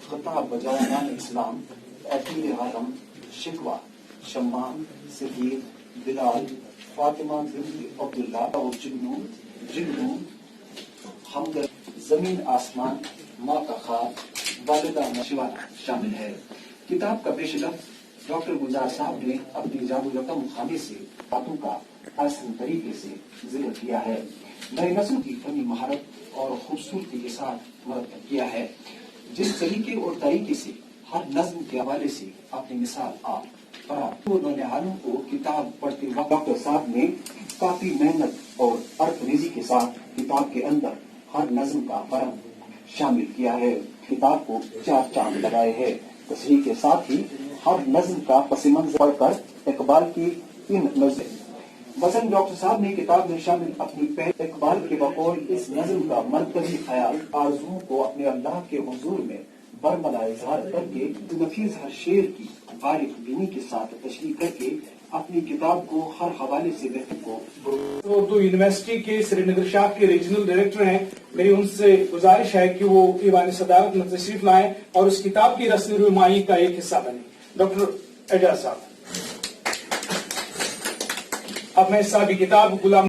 خطاب بجوانان اسلام عقیل حرم شکوہ شمام صدیق بلال فاطمہ بنت عبداللہ اور جگنو ہمدرد زمین آسمان ماں کا خواب والدہ شیوانا شامل ہے۔ کتاب کا پیش لفظ ڈاکٹر گلزار صاحب نے اپنی جادو رقم خانے سے باتوں کا آسان طریقے سے ذکر کیا ہے، نئی نسل کی فنی مہارت اور خوبصورتی کے ساتھ مرتب کیا ہے، جس طریقے سے ہر نظم کے حوالے سے اپنی مثال آپ نوجوانوں کو کتاب پڑھتے وقت ڈاکٹر صاحب نے کافی محنت اور عرق ریزی کے ساتھ کتاب کے اندر ہر نظم کا فرم شامل کیا ہے۔ کتاب کو 4 چاند لگائے ہیں۔ تصریح کے ساتھ ہی ہر نظم کا پس منظر پڑھ کر اقبال کی ان نظم مثلاً ڈاکٹر صاحب نے کتاب میں شامل اپنی پہل اقبال کے بقول اس نظم کا مرکزی خیال آرزوؤں کو اپنے اللہ کے حضور میں برملا اظہار کر کے نفیس ہر شعر کی عارف بینی کے ساتھ تشریح کر کے اپنی کتاب کو ہر حوالے سے بہتر کو اردو یونیورسٹی کے سری نگر شاخ کے ریجنل ڈائریکٹر ہیں، میری ان سے گزارش ہے کہ وہ ایوان صدارت میں تشریف لائیں اور اس کتاب کی رسمی رونمائی کا ایک حصہ بنیں۔ ڈاکٹر اعجاز صاحب، اب میں صاحب کتاب غلام